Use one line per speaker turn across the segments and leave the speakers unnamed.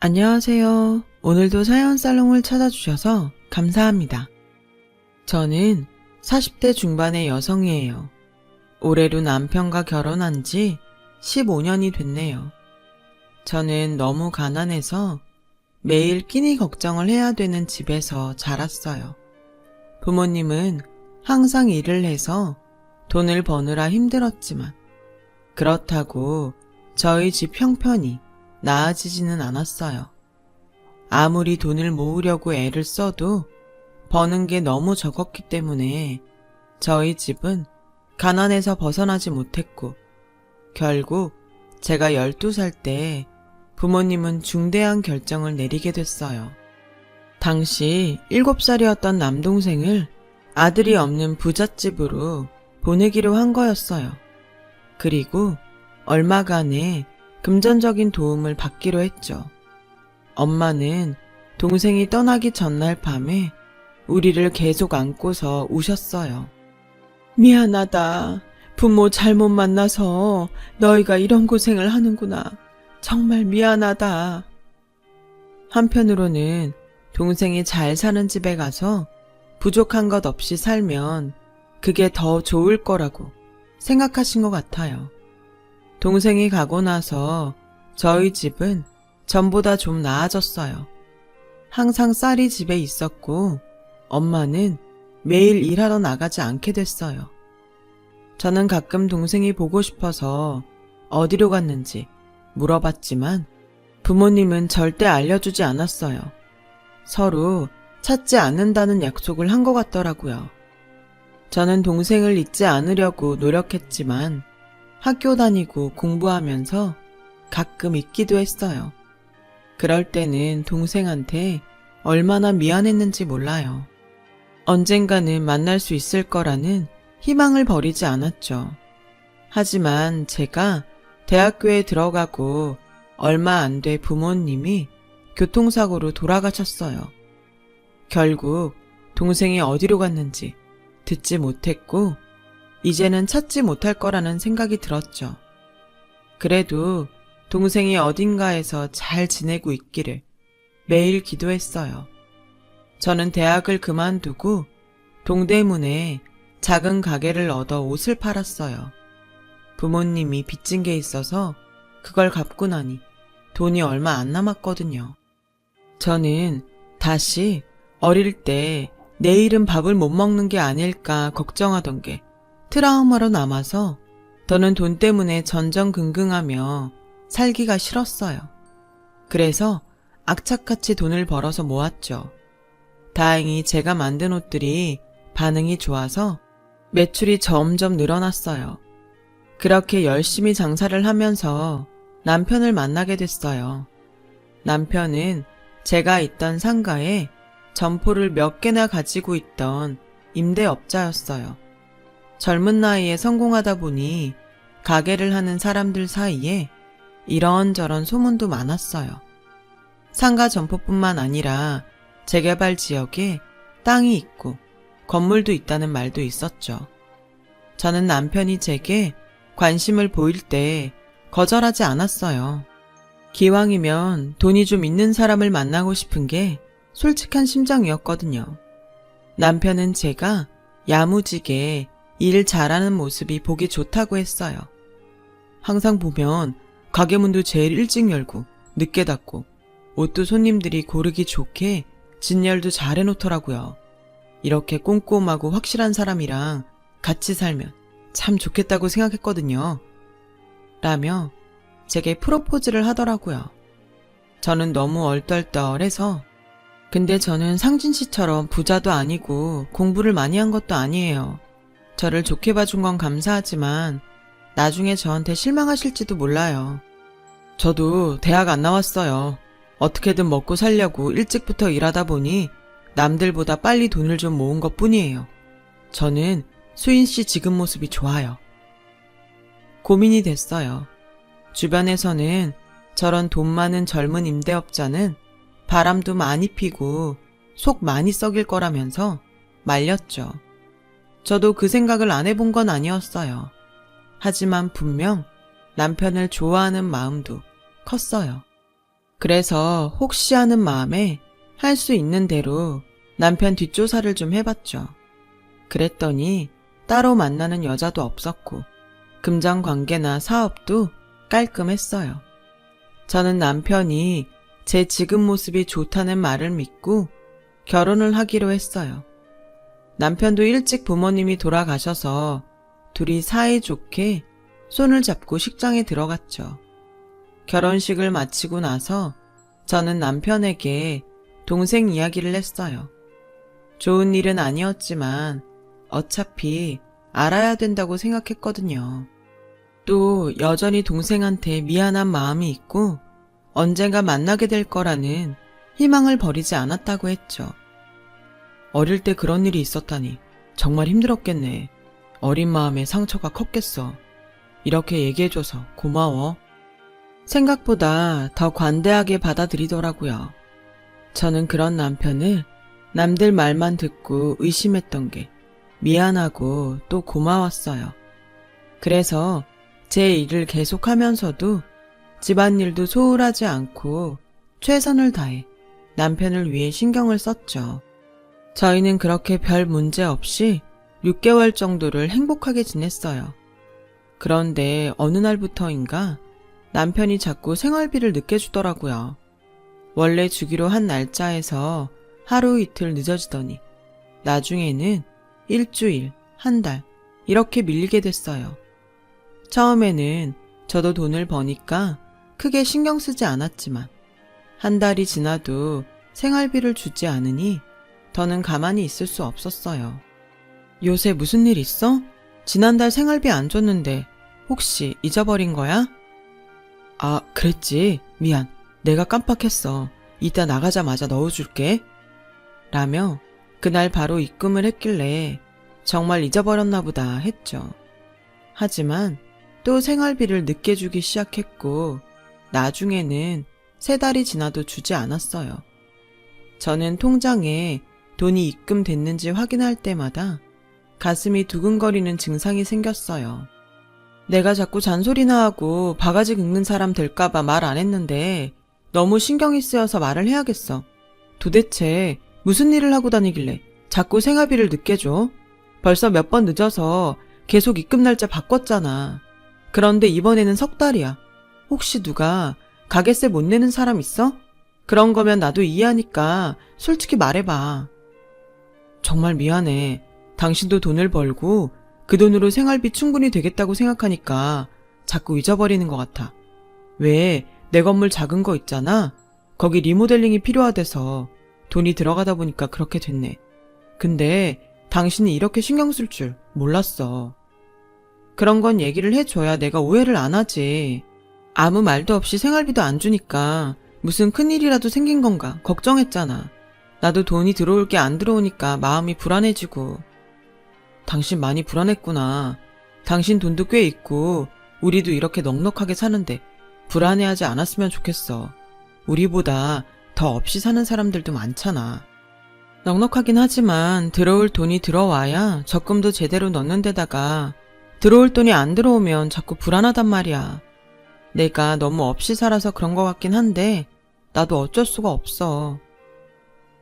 안녕하세요. 오늘도 사연 살롱을 찾아주셔서 감사합니다. 저는 40대 중반의 여성이에요. 올해로 남편과 결혼한 지 15년이 됐네요. 저는 너무 가난해서 매일 끼니 걱정을 해야 되는 집에서 자랐어요. 부모님은 항상 일을 해서 돈을 버느라 힘들었지만 그렇다고 저희 집 형편이 나아지지는 않았어요. 아무리 돈을 모으려고 애를 써도 버는 게 너무 적었기 때문에 저희 집은 가난에서 벗어나지 못했고 결국 제가 12살 때 부모님은 중대한 결정을 내리게 됐어요. 당시 7살이었던 남동생을 아들이 없는 부잣집으로 보내기로 한 거였어요. 그리고 얼마간의 금전적인 도움을 받기로 했죠. 엄마는 동생이 떠나기 전날 밤에 우리를 계속 안고서 우셨어요. 미안하다. 부모 잘못 만나서 너희가 이런 고생을 하는구나. 정말 미안하다. 한편으로는 동생이 잘 사는 집에 가서 부족한 것 없이 살면 그게 더 좋을 거라고 생각하신 것 같아요. 동생이 가고 나서 저희 집은 전보다 좀 나아졌어요. 항상 쌀이 집에 있었고 엄마는 매일 일하러 나가지 않게 됐어요. 저는 가끔 동생이 보고 싶어서 어디로 갔는지 물어봤지만 부모님은 절대 알려주지 않았어요. 서로 찾지 않는다는 약속을 한 것 같더라고요. 저는 동생을 잊지 않으려고 노력했지만 학교 다니고 공부하면서 가끔 잊기도 했어요. 그럴 때는 동생한테 얼마나 미안했는지 몰라요. 언젠가는 만날 수 있을 거라는 희망을 버리지 않았죠. 하지만 제가 대학교에 들어가고 얼마 안 돼 부모님이 교통사고로 돌아가셨어요. 결국 동생이 어디로 갔는지 듣지 못했고 이제는 찾지 못할 거라는 생각이 들었죠. 그래도 동생이 어딘가에서 잘 지내고 있기를 매일 기도했어요. 저는 대학을 그만두고 동대문에 작은 가게를 얻어 옷을 팔았어요. 부모님이 빚진 게 있어서 그걸 갚고 나니 돈이 얼마 안 남았거든요. 저는 다시 어릴 때 내일은 밥을 못 먹는 게 아닐까 걱정하던 게 트라우마로 남아서 더는 돈 때문에 전전긍긍하며 살기가 싫었어요. 그래서 악착같이 돈을 벌어서 모았죠. 다행히 제가 만든 옷들이 반응이 좋아서 매출이 점점 늘어났어요. 그렇게 열심히 장사를 하면서 남편을 만나게 됐어요. 남편은 제가 있던 상가에 점포를 몇 개나 가지고 있던 임대업자였어요. 젊은 나이에 성공하다 보니 가게를 하는 사람들 사이에 이런저런 소문도 많았어요. 상가 점포뿐만 아니라 재개발 지역에 땅이 있고 건물도 있다는 말도 있었죠. 저는 남편이 제게 관심을 보일 때 거절하지 않았어요. 기왕이면 돈이 좀 있는 사람을 만나고 싶은 게 솔직한 심정이었거든요. 남편은 제가 야무지게 일 잘하는 모습이 보기 좋다고 했어요. 항상 보면 가게 문도 제일 일찍 열고 늦게 닫고 옷도 손님들이 고르기 좋게 진열도 잘 해놓더라고요. 이렇게 꼼꼼하고 확실한 사람이랑 같이 살면 참 좋겠다고 생각했거든요. 라며 제게 프로포즈를 하더라고요. 저는 너무 얼떨떨해서 근데 저는 상진 씨처럼 부자도 아니고 공부를 많이 한 것도 아니에요. 저를 좋게 봐준 건 감사하지만 나중에 저한테 실망하실지도 몰라요. 저도 대학 안 나왔어요. 어떻게든 먹고 살려고 일찍부터 일하다 보니 남들보다 빨리 돈을 좀 모은 것 뿐이에요. 저는 수인 씨 지금 모습이 좋아요. 고민이 됐어요. 주변에서는 저런 돈 많은 젊은 임대업자는 바람도 많이 피고 속 많이 썩일 거라면서 말렸죠. 저도 그 생각을 안 해본 건 아니었어요. 하지만 분명 남편을 좋아하는 마음도 컸어요. 그래서 혹시 하는 마음에 할 수 있는 대로 남편 뒷조사를 좀 해봤죠. 그랬더니 따로 만나는 여자도 없었고 금전 관계나 사업도 깔끔했어요. 저는 남편이 제 지금 모습이 좋다는 말을 믿고 결혼을 하기로 했어요. 남편도 일찍 부모님이 돌아가셔서 둘이 사이좋게 손을 잡고 식장에 들어갔죠. 결혼식을 마치고 나서 저는 남편에게 동생 이야기를 했어요. 좋은 일은 아니었지만 어차피 알아야 된다고 생각했거든요. 또 여전히 동생한테 미안한 마음이 있고 언젠가 만나게 될 거라는 희망을 버리지 않았다고 했죠. 어릴 때 그런 일이 있었다니 정말 힘들었겠네. 어린 마음에 상처가 컸겠어. 이렇게 얘기해줘서 고마워. 생각보다 더 관대하게 받아들이더라고요. 저는 그런 남편을 남들 말만 듣고 의심했던 게 미안하고 또 고마웠어요. 그래서 제 일을 계속하면서도 집안일도 소홀하지 않고 최선을 다해 남편을 위해 신경을 썼죠. 저희는 그렇게 별 문제 없이 6개월 정도를 행복하게 지냈어요. 그런데 어느 날부터인가 남편이 자꾸 생활비를 늦게 주더라고요. 원래 주기로 한 날짜에서 하루 이틀 늦어지더니 나중에는 일주일, 한 달 이렇게 밀리게 됐어요. 처음에는 저도 돈을 버니까 크게 신경 쓰지 않았지만 한 달이 지나도 생활비를 주지 않으니 더는 가만히 있을 수 없었어요. 요새 무슨 일 있어? 지난달 생활비 안 줬는데 혹시 잊어버린 거야? 아, 그랬지. 미안. 내가 깜빡했어. 이따 나가자마자 넣어줄게. 라며 그날 바로 입금을 했길래 정말 잊어버렸나 보다 했죠. 하지만 또 생활비를 늦게 주기 시작했고 나중에는 3달이 지나도 주지 않았어요. 저는 통장에 돈이 입금됐는지 확인할 때마다 가슴이 두근거리는 증상이 생겼어요. 내가 자꾸 잔소리나 하고 바가지 긁는 사람 될까봐 말 안 했는데 너무 신경이 쓰여서 말을 해야겠어. 도대체 무슨 일을 하고 다니길래 자꾸 생활비를 늦게 줘? 벌써 몇 번 늦어서 계속 입금 날짜 바꿨잖아. 그런데 이번에는 3달이야. 혹시 누가 가게세 못 내는 사람 있어? 그런 거면 나도 이해하니까 솔직히 말해봐. 정말 미안해. 당신도 돈을 벌고 그 돈으로 생활비 충분히 되겠다고 생각하니까 자꾸 잊어버리는 것 같아. 왜 내 건물 작은 거 있잖아. 거기 리모델링이 필요하대서 돈이 들어가다 보니까 그렇게 됐네. 근데 당신이 이렇게 신경 쓸 줄 몰랐어. 그런 건 얘기를 해줘야 내가 오해를 안 하지. 아무 말도 없이 생활비도 안 주니까 무슨 큰일이라도 생긴 건가 걱정했잖아. 나도 돈이 들어올 게 안 들어오니까 마음이 불안해지고. 당신 많이 불안했구나. 당신 돈도 꽤 있고 우리도 이렇게 넉넉하게 사는데 불안해하지 않았으면 좋겠어. 우리보다 더 없이 사는 사람들도 많잖아. 넉넉하긴 하지만 들어올 돈이 들어와야 적금도 제대로 넣는 데다가 들어올 돈이 안 들어오면 자꾸 불안하단 말이야. 내가 너무 없이 살아서 그런 것 같긴 한데 나도 어쩔 수가 없어.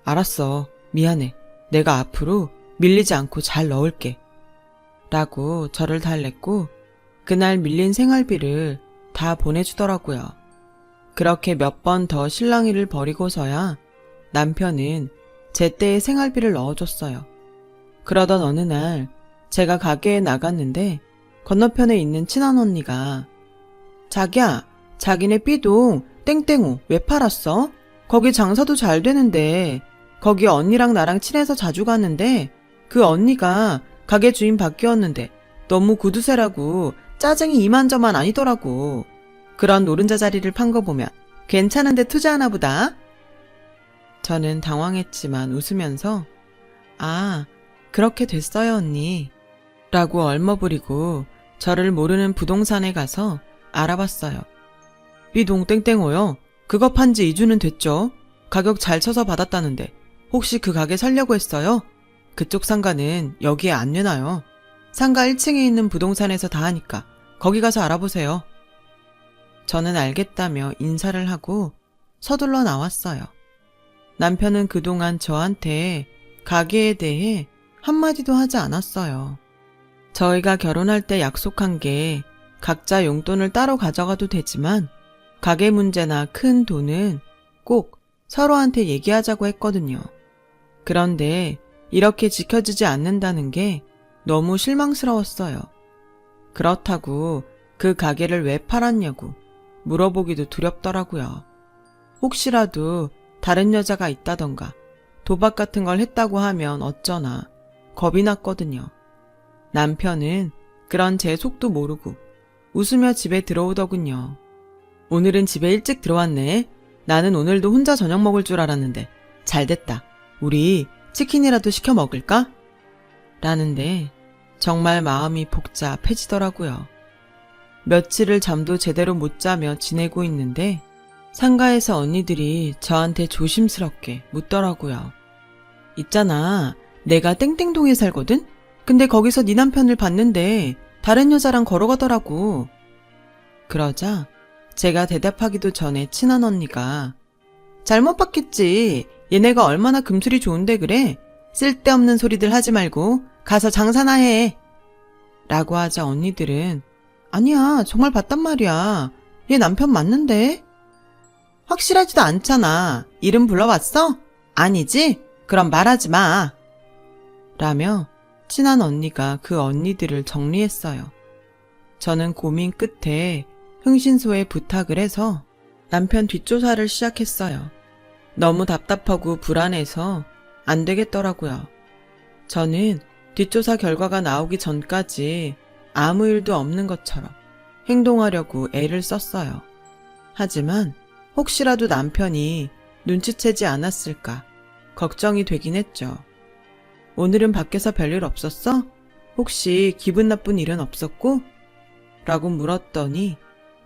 알았어. 미안해. 내가 앞으로 밀리지 않고 잘 넣을게. 라고 저를 달랬고 그날 밀린 생활비를 다 보내주더라고요. 그렇게 몇 번 더 실랑이를 벌이고서야 남편은 제때의 생활비를 넣어줬어요. 그러던 어느 날 제가 가게에 나갔는데 건너편에 있는 친한 언니가 자기야, 자기네 B동 땡땡호 왜 팔았어? 거기 장사도 잘 되는데 거기 언니랑 나랑 친해서 자주 갔는데 그 언니가 가게 주인 바뀌었는데 너무 구두쇠라고 짜증이 이만저만 아니더라고. 그런 노른자 자리를 판 거 보면 괜찮은데 투자하나 보다. 저는 당황했지만 웃으면서 아, 그렇게 됐어요 언니. 라고 얼머부리고 저를 모르는 부동산에 가서 알아봤어요. B동 땡땡호요? 그거 판지 2주는 됐죠? 가격 잘 쳐서 받았다는데 혹시 그 가게 살려고 했어요? 그쪽 상가는 여기에 안 내놔요. 상가 1층에 있는 부동산에서 다 하니까 거기 가서 알아보세요. 저는 알겠다며 인사를 하고 서둘러 나왔어요. 남편은 그동안 저한테 가게에 대해 한마디도 하지 않았어요. 저희가 결혼할 때 약속한 게 각자 용돈을 따로 가져가도 되지만 가게 문제나 큰 돈은 꼭 서로한테 얘기하자고 했거든요. 그런데 이렇게 지켜지지 않는다는 게 너무 실망스러웠어요. 그렇다고 그 가게를 왜 팔았냐고 물어보기도 두렵더라고요. 혹시라도 다른 여자가 있다던가 도박 같은 걸 했다고 하면 어쩌나 겁이 났거든요. 남편은 그런 제 속도 모르고 웃으며 집에 들어오더군요. 오늘은 집에 일찍 들어왔네. 나는 오늘도 혼자 저녁 먹을 줄 알았는데 잘됐다. 우리 치킨이라도 시켜 먹을까? 라는데 정말 마음이 복잡해지더라고요. 며칠을 잠도 제대로 못 자며 지내고 있는데 상가에서 언니들이 저한테 조심스럽게 묻더라고요. 있잖아, 내가 땡땡동에 살거든? 근데 거기서 네 남편을 봤는데 다른 여자랑 걸어가더라고. 그러자 제가 대답하기도 전에 친한 언니가 잘못 봤겠지. 얘네가 얼마나 금술이 좋은데 그래? 쓸데없는 소리들 하지 말고 가서 장사나 해. 라고 하자 언니들은 아니야, 정말 봤단 말이야. 얘 남편 맞는데? 확실하지도 않잖아. 이름 불러봤어? 아니지? 그럼 말하지 마. 라며 친한 언니가 그 언니들을 정리했어요. 저는 고민 끝에 흥신소에 부탁을 해서 남편 뒷조사를 시작했어요. 너무 답답하고 불안해서 안 되겠더라고요. 저는 뒷조사 결과가 나오기 전까지 아무 일도 없는 것처럼 행동하려고 애를 썼어요. 하지만 혹시라도 남편이 눈치채지 않았을까 걱정이 되긴 했죠. 오늘은 밖에서 별일 없었어? 혹시 기분 나쁜 일은 없었고? 라고 물었더니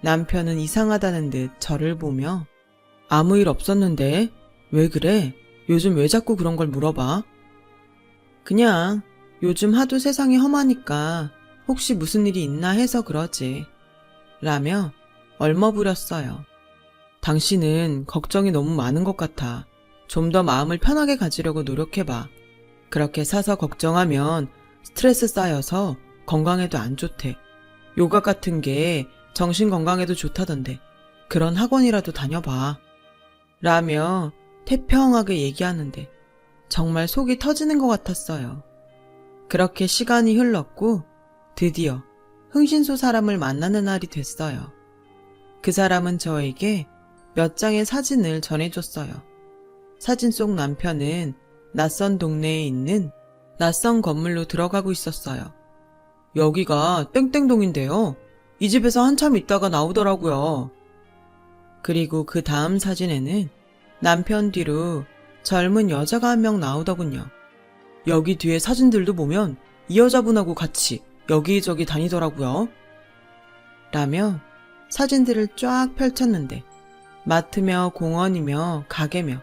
남편은 이상하다는 듯 저를 보며 아무 일 없었는데 왜 그래? 요즘 왜 자꾸 그런 걸 물어봐? 그냥 요즘 하도 세상이 험하니까 혹시 무슨 일이 있나 해서 그러지. 라며 얼머부렸어요. 당신은 걱정이 너무 많은 것 같아. 좀 더 마음을 편하게 가지려고 노력해봐. 그렇게 사서 걱정하면 스트레스 쌓여서 건강에도 안 좋대. 요가 같은 게 정신 건강에도 좋다던데 그런 학원이라도 다녀봐. 라며 태평하게 얘기하는데 정말 속이 터지는 것 같았어요. 그렇게 시간이 흘렀고 드디어 흥신소 사람을 만나는 날이 됐어요. 그 사람은 저에게 몇 장의 사진을 전해줬어요. 사진 속 남편은 낯선 동네에 있는 낯선 건물로 들어가고 있었어요. 여기가 땡땡동인데요. 이 집에서 한참 있다가 나오더라고요. 그리고 그 다음 사진에는 남편 뒤로 젊은 여자가 한 명 나오더군요. 여기 뒤에 사진들도 보면 이 여자분하고 같이 여기저기 다니더라고요. 라며 사진들을 쫙 펼쳤는데 마트며 공원이며 가게며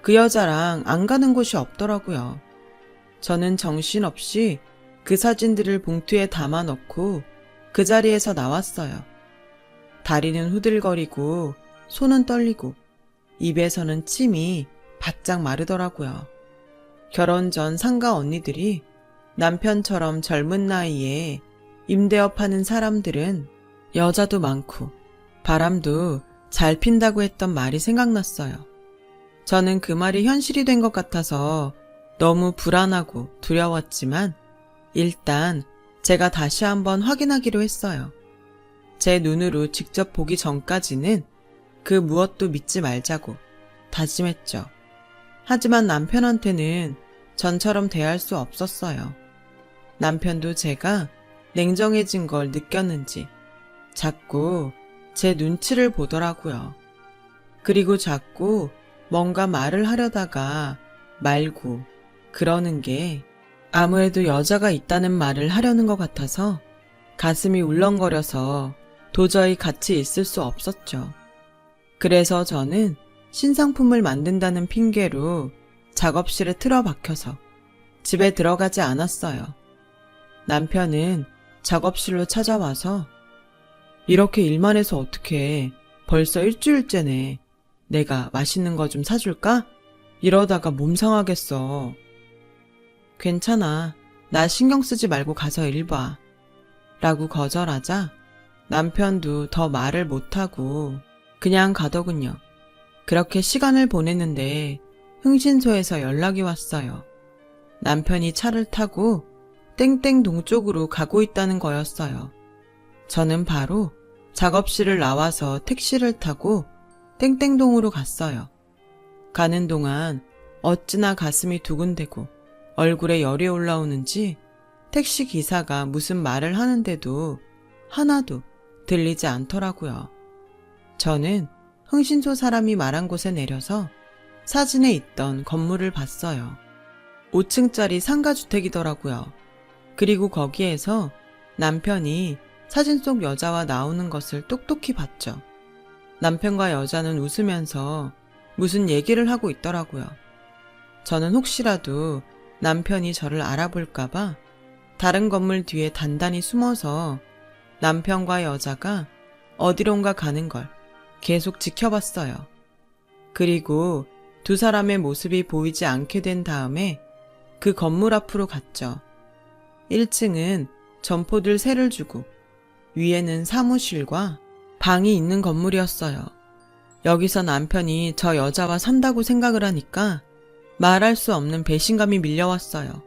그 여자랑 안 가는 곳이 없더라고요. 저는 정신없이 그 사진들을 봉투에 담아 넣고 그 자리에서 나왔어요. 다리는 후들거리고 손은 떨리고 입에서는 침이 바짝 마르더라고요. 결혼 전 상가 언니들이 남편처럼 젊은 나이에 임대업 하는 사람들은 여자도 많고 바람도 잘 핀다고 했던 말이 생각났어요. 저는 그 말이 현실이 된 것 같아서 너무 불안하고 두려웠지만 일단 제가 다시 한번 확인하기로 했어요. 제 눈으로 직접 보기 전까지는 그 무엇도 믿지 말자고 다짐했죠. 하지만 남편한테는 전처럼 대할 수 없었어요. 남편도 제가 냉정해진 걸 느꼈는지 자꾸 제 눈치를 보더라고요. 그리고 자꾸 뭔가 말을 하려다가 말고 그러는 게 아무래도 여자가 있다는 말을 하려는 것 같아서 가슴이 울렁거려서 도저히 같이 있을 수 없었죠. 그래서 저는 신상품을 만든다는 핑계로 작업실에 틀어박혀서 집에 들어가지 않았어요. 남편은 작업실로 찾아와서 이렇게 일만 해서 어떡해. 벌써 일주일째네. 내가 맛있는 거 좀 사줄까? 이러다가 몸 상하겠어. 괜찮아. 나 신경 쓰지 말고 가서 일 봐. 라고 거절하자 남편도 더 말을 못하고 그냥 가더군요. 그렇게 시간을 보냈는데 흥신소에서 연락이 왔어요. 남편이 차를 타고 땡땡동 쪽으로 가고 있다는 거였어요. 저는 바로 작업실을 나와서 택시를 타고 땡땡동으로 갔어요. 가는 동안 어찌나 가슴이 두근대고 얼굴에 열이 올라오는지 택시 기사가 무슨 말을 하는데도 하나도 들리지 않더라고요. 저는 흥신소 사람이 말한 곳에 내려서 사진에 있던 건물을 봤어요. 5층짜리 상가주택이더라고요. 그리고 거기에서 남편이 사진 속 여자와 나오는 것을 똑똑히 봤죠. 남편과 여자는 웃으면서 무슨 얘기를 하고 있더라고요. 저는 혹시라도 남편이 저를 알아볼까봐 다른 건물 뒤에 단단히 숨어서 남편과 여자가 어디론가 가는 걸 계속 지켜봤어요. 그리고 두 사람의 모습이 보이지 않게 된 다음에 그 건물 앞으로 갔죠. 1층은 점포들 세를 주고 위에는 사무실과 방이 있는 건물이었어요. 여기서 남편이 저 여자와 산다고 생각을 하니까 말할 수 없는 배신감이 밀려왔어요.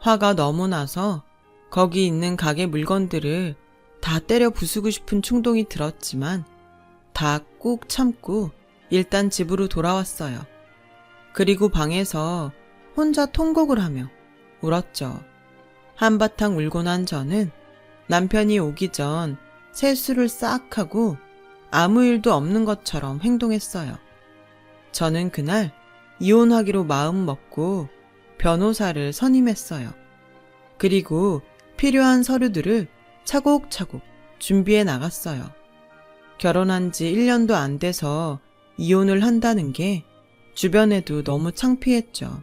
화가 너무 나서 거기 있는 가게 물건들을 다 때려 부수고 싶은 충동이 들었지만 다 꾹 참고 일단 집으로 돌아왔어요. 그리고 방에서 혼자 통곡을 하며 울었죠. 한바탕 울고 난 저는 남편이 오기 전 세수를 싹 하고 아무 일도 없는 것처럼 행동했어요. 저는 그날 이혼하기로 마음 먹고 변호사를 선임했어요. 그리고 필요한 서류들을 차곡차곡 준비해 나갔어요. 결혼한 지 1년도 안 돼서 이혼을 한다는 게 주변에도 너무 창피했죠.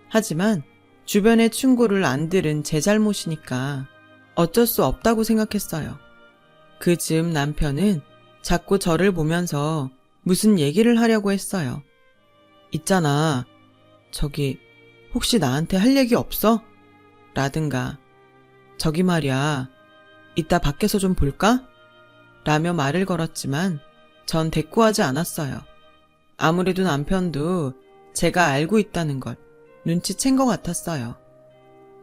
하지만 주변의 충고를 안 들은 제 잘못이니까 어쩔 수 없다고 생각했어요. 그 즈음 남편은 자꾸 저를 보면서 무슨 얘기를 하려고 했어요. 있잖아. 저기 혹시 나한테 할 얘기 없어? 라든가 저기 말이야. 이따 밖에서 좀 볼까? 라며 말을 걸었지만 전 대꾸하지 않았어요. 아무래도 남편도 제가 알고 있다는 걸 눈치챈 것 같았어요.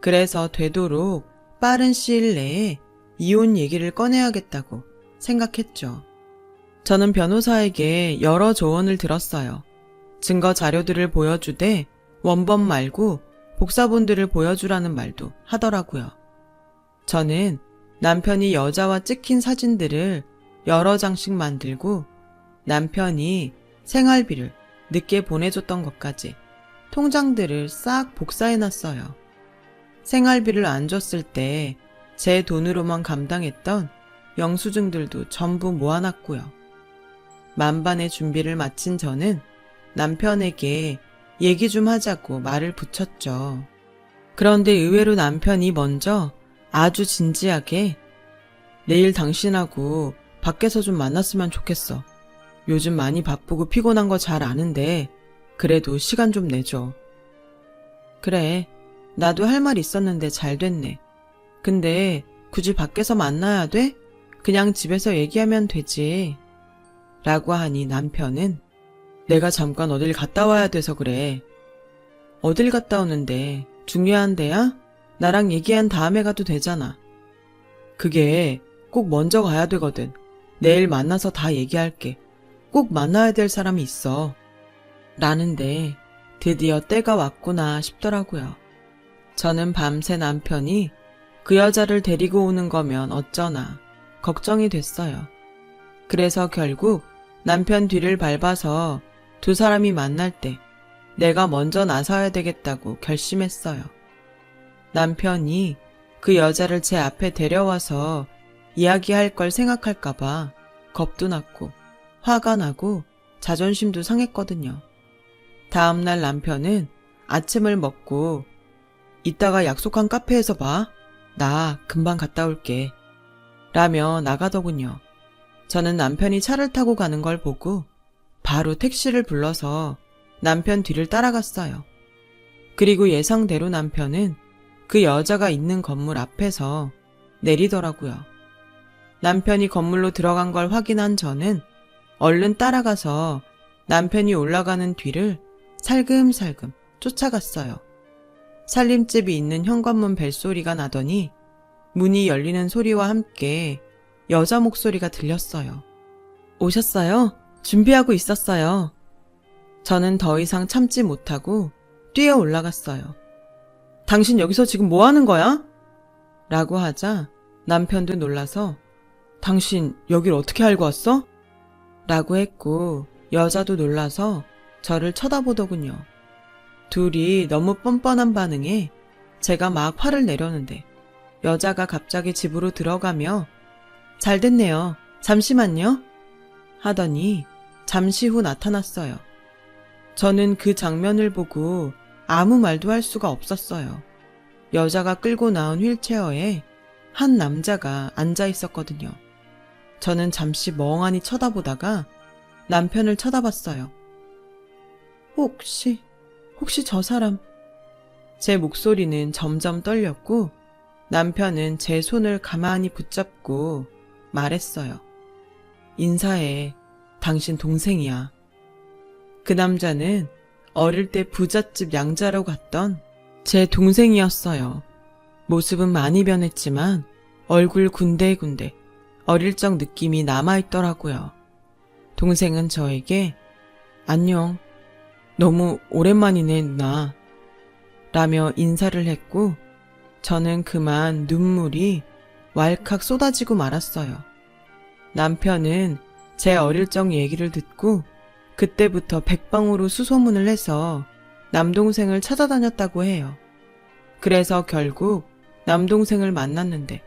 그래서 되도록 빠른 시일 내에 이혼 얘기를 꺼내야겠다고 생각했죠. 저는 변호사에게 여러 조언을 들었어요. 증거 자료들을 보여주되 원본 말고 복사본들을 보여주라는 말도 하더라고요. 저는 남편이 여자와 찍힌 사진들을 여러 장씩 만들고 남편이 생활비를 늦게 보내줬던 것까지 통장들을 싹 복사해놨어요. 생활비를 안 줬을 때 제 돈으로만 감당했던 영수증들도 전부 모아놨고요. 만반의 준비를 마친 저는 남편에게 얘기 좀 하자고 말을 붙였죠. 그런데 의외로 남편이 먼저 아주 진지하게 내일 당신하고 밖에서 좀 만났으면 좋겠어. 요즘 많이 바쁘고 피곤한 거 잘 아는데 그래도 시간 좀 내줘. 그래, 나도 할 말 있었는데 잘 됐네. 근데 굳이 밖에서 만나야 돼? 그냥 집에서 얘기하면 되지. 라고 하니 남편은 내가 잠깐 어딜 갔다 와야 돼서 그래. 어딜 갔다 오는데 중요한 데야? 나랑 얘기한 다음에 가도 되잖아. 그게 꼭 먼저 가야 되거든. 내일 만나서 다 얘기할게. 꼭 만나야 될 사람이 있어. 라는데 드디어 때가 왔구나 싶더라고요. 저는 밤새 남편이 그 여자를 데리고 오는 거면 어쩌나 걱정이 됐어요. 그래서 결국 남편 뒤를 밟아서 두 사람이 만날 때 내가 먼저 나서야 되겠다고 결심했어요. 남편이 그 여자를 제 앞에 데려와서 이야기할 걸 생각할까봐 겁도 났고 화가 나고 자존심도 상했거든요. 다음날 남편은 아침을 먹고 이따가 약속한 카페에서 봐. 나 금방 갔다 올게. 라며 나가더군요. 저는 남편이 차를 타고 가는 걸 보고 바로 택시를 불러서 남편 뒤를 따라갔어요. 그리고 예상대로 남편은 그 여자가 있는 건물 앞에서 내리더라고요. 남편이 건물로 들어간 걸 확인한 저는 얼른 따라가서 남편이 올라가는 뒤를 살금살금 쫓아갔어요. 살림집이 있는 현관문 벨소리가 나더니 문이 열리는 소리와 함께 여자 목소리가 들렸어요. 오셨어요? 준비하고 있었어요. 저는 더 이상 참지 못하고 뛰어 올라갔어요. 당신 여기서 지금 뭐 하는 거야? 라고 하자 남편도 놀라서 당신 여길 어떻게 알고 왔어? 라고 했고 여자도 놀라서 저를 쳐다보더군요. 둘이 너무 뻔뻔한 반응에 제가 막 화를 내려는데 여자가 갑자기 집으로 들어가며 잘 됐네요. 잠시만요. 하더니 잠시 후 나타났어요. 저는 그 장면을 보고 아무 말도 할 수가 없었어요. 여자가 끌고 나온 휠체어에 한 남자가 앉아 있었거든요. 저는 잠시 멍하니 쳐다보다가 남편을 쳐다봤어요. 혹시 저 사람... 제 목소리는 점점 떨렸고 남편은 제 손을 가만히 붙잡고 말했어요. 인사해. 당신 동생이야. 그 남자는 어릴 때 부잣집 양자로 갔던 제 동생이었어요. 모습은 많이 변했지만 얼굴 군데군데 어릴 적 느낌이 남아있더라고요. 동생은 저에게 안녕, 너무 오랜만이네 누나 라며 인사를 했고 저는 그만 눈물이 왈칵 쏟아지고 말았어요. 남편은 제 어릴 적 얘기를 듣고 그때부터 백방으로 수소문을 해서 남동생을 찾아다녔다고 해요. 그래서 결국 남동생을 만났는데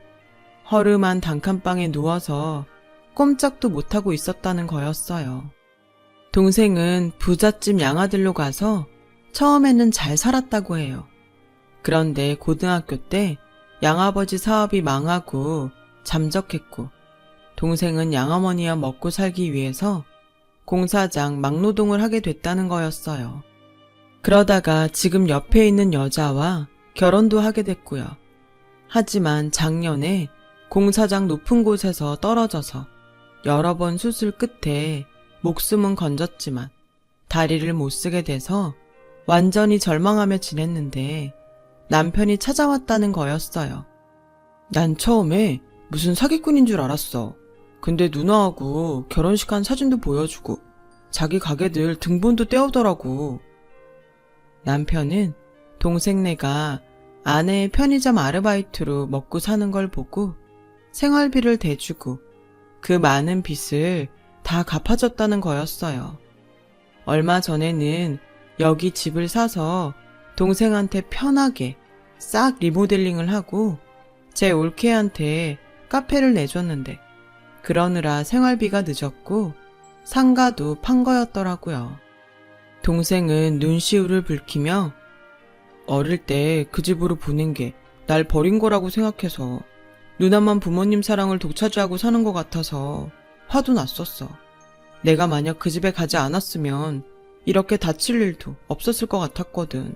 허름한 단칸방에 누워서 꼼짝도 못하고 있었다는 거였어요. 동생은 부잣집 양아들로 가서 처음에는 잘 살았다고 해요. 그런데 고등학교 때 양아버지 사업이 망하고 잠적했고 동생은 양어머니와 먹고 살기 위해서 공사장 막노동을 하게 됐다는 거였어요. 그러다가 지금 옆에 있는 여자와 결혼도 하게 됐고요. 하지만 작년에 공사장 높은 곳에서 떨어져서 여러 번 수술 끝에 목숨은 건졌지만 다리를 못 쓰게 돼서 완전히 절망하며 지냈는데 남편이 찾아왔다는 거였어요. 난 처음에 무슨 사기꾼인 줄 알았어. 근데 누나하고 결혼식 한 사진도 보여주고 자기 가게들 등본도 떼오더라고. 남편은 동생네가 아내의 편의점 아르바이트로 먹고 사는 걸 보고 생활비를 대주고 그 많은 빚을 다 갚아줬다는 거였어요. 얼마 전에는 여기 집을 사서 동생한테 편하게 싹 리모델링을 하고 제 올케한테 카페를 내줬는데 그러느라 생활비가 늦었고 상가도 판 거였더라고요. 동생은 눈시울을 붉히며 어릴 때 그 집으로 보낸 게 날 버린 거라고 생각해서 누나만 부모님 사랑을 독차지하고 사는 것 같아서 화도 났었어. 내가 만약 그 집에 가지 않았으면 이렇게 다칠 일도 없었을 것 같았거든.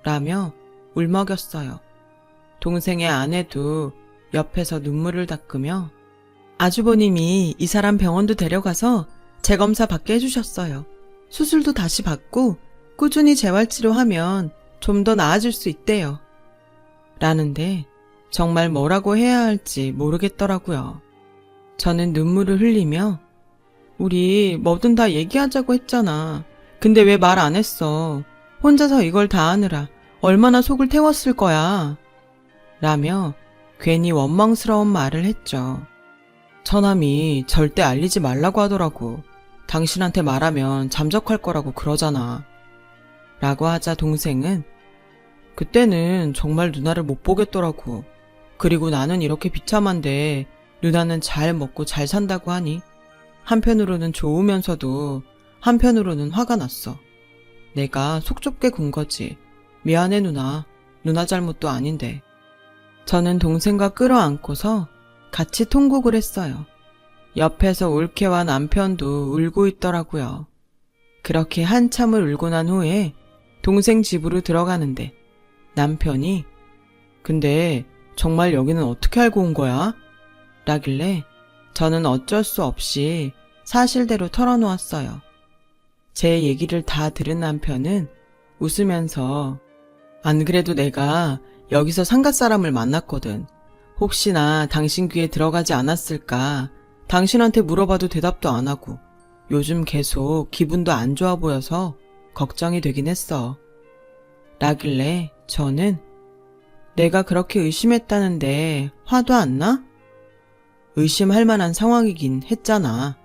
라며 울먹였어요. 동생의 아내도 옆에서 눈물을 닦으며 아주버님이 이 사람 병원도 데려가서 재검사 받게 해주셨어요. 수술도 다시 받고 꾸준히 재활치료하면 좀 더 나아질 수 있대요. 라는데 정말 뭐라고 해야 할지 모르겠더라고요. 저는 눈물을 흘리며 우리 뭐든 다 얘기하자고 했잖아. 근데 왜 말 안 했어? 혼자서 이걸 다 하느라 얼마나 속을 태웠을 거야. 라며 괜히 원망스러운 말을 했죠. 처남이 절대 알리지 말라고 하더라고. 당신한테 말하면 잠적할 거라고 그러잖아. 라고 하자 동생은 그때는 정말 누나를 못 보겠더라고. 그리고 나는 이렇게 비참한데 누나는 잘 먹고 잘 산다고 하니 한편으로는 좋으면서도 한편으로는 화가 났어. 내가 속 좁게 군 거지. 미안해 누나. 누나 잘못도 아닌데. 저는 동생과 끌어안고서 같이 통곡을 했어요. 옆에서 올케와 남편도 울고 있더라고요. 그렇게 한참을 울고 난 후에 동생 집으로 들어가는데 남편이 근데 정말 여기는 어떻게 알고 온 거야? 라길래 저는 어쩔 수 없이 사실대로 털어놓았어요. 제 얘기를 다 들은 남편은 웃으면서 안 그래도 내가 여기서 상가 사람을 만났거든. 혹시나 당신 귀에 들어가지 않았을까 당신한테 물어봐도 대답도 안 하고 요즘 계속 기분도 안 좋아 보여서 걱정이 되긴 했어. 라길래 저는 내가 그렇게 의심했다는데 화도 안 나? 의심할 만한 상황이긴 했잖아.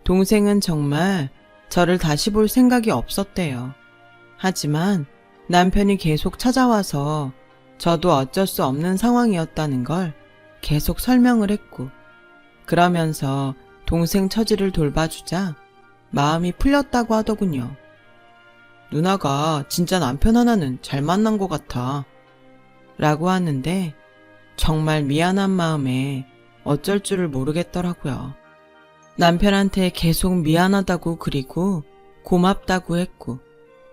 동생은 정말 저를 다시 볼 생각이 없었대요. 하지만 남편이 계속 찾아와서 저도 어쩔 수 없는 상황이었다는 걸 계속 설명을 했고 그러면서 동생 처지를 돌봐주자 마음이 풀렸다고 하더군요. 누나가 진짜 남편 하나는 잘 만난 것 같아. 라고 하는데 정말 미안한 마음에 어쩔 줄을 모르겠더라고요. 남편한테 계속 미안하다고 그리고 고맙다고 했고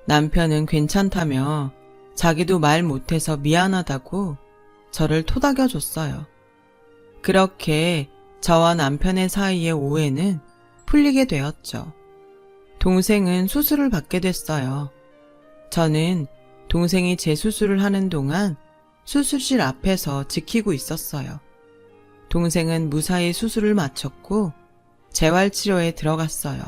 남편은 괜찮다며 자기도 말 못해서 미안하다고 저를 토닥여줬어요. 그렇게 저와 남편의 사이의 오해는 풀리게 되었죠. 동생은 수술을 받게 됐어요. 저는 동생이 제 수술을 하는 동안 수술실 앞에서 지키고 있었어요. 동생은 무사히 수술을 마쳤고 재활치료에 들어갔어요.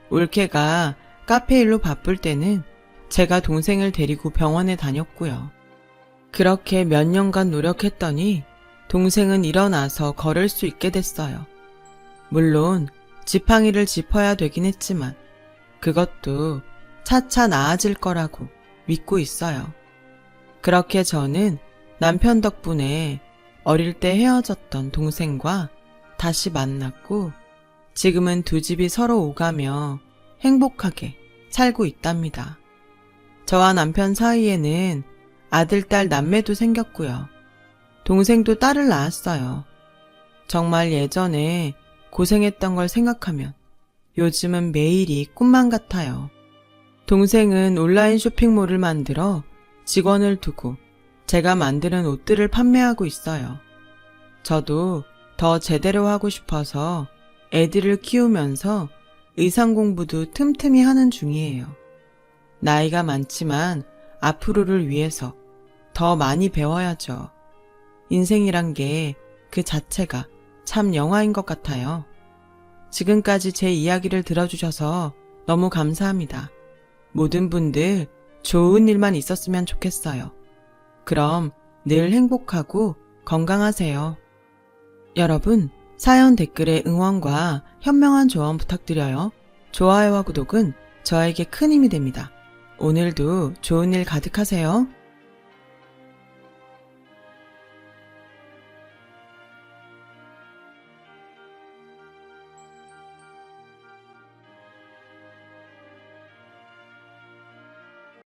올케가 카페 일로 바쁠 때는 제가 동생을 데리고 병원에 다녔고요. 그렇게 몇 년간 노력했더니 동생은 일어나서 걸을 수 있게 됐어요. 물론 지팡이를 짚어야 되긴 했지만 그것도 차차 나아질 거라고 믿고 있어요. 그렇게 저는 남편 덕분에 어릴 때 헤어졌던 동생과 다시 만났고 지금은 두 집이 서로 오가며 행복하게 살고 있답니다. 저와 남편 사이에는 아들, 딸, 남매도 생겼고요. 동생도 딸을 낳았어요. 정말 예전에 고생했던 걸 생각하면 요즘은 매일이 꿈만 같아요. 동생은 온라인 쇼핑몰을 만들어 직원을 두고 제가 만드는 옷들을 판매하고 있어요. 저도 더 제대로 하고 싶어서 애들을 키우면서 의상 공부도 틈틈이 하는 중이에요. 나이가 많지만 앞으로를 위해서 더 많이 배워야죠. 인생이란 게 그 자체가 참 영화인 것 같아요. 지금까지 제 이야기를 들어주셔서 너무 감사합니다. 모든 분들 좋은 일만 있었으면 좋겠어요. 그럼 늘 행복하고 건강하세요. 여러분, 사연 댓글에 응원과 현명한 조언 부탁드려요. 좋아요와 구독은 저에게 큰 힘이 됩니다. 오늘도 좋은 일 가득하세요.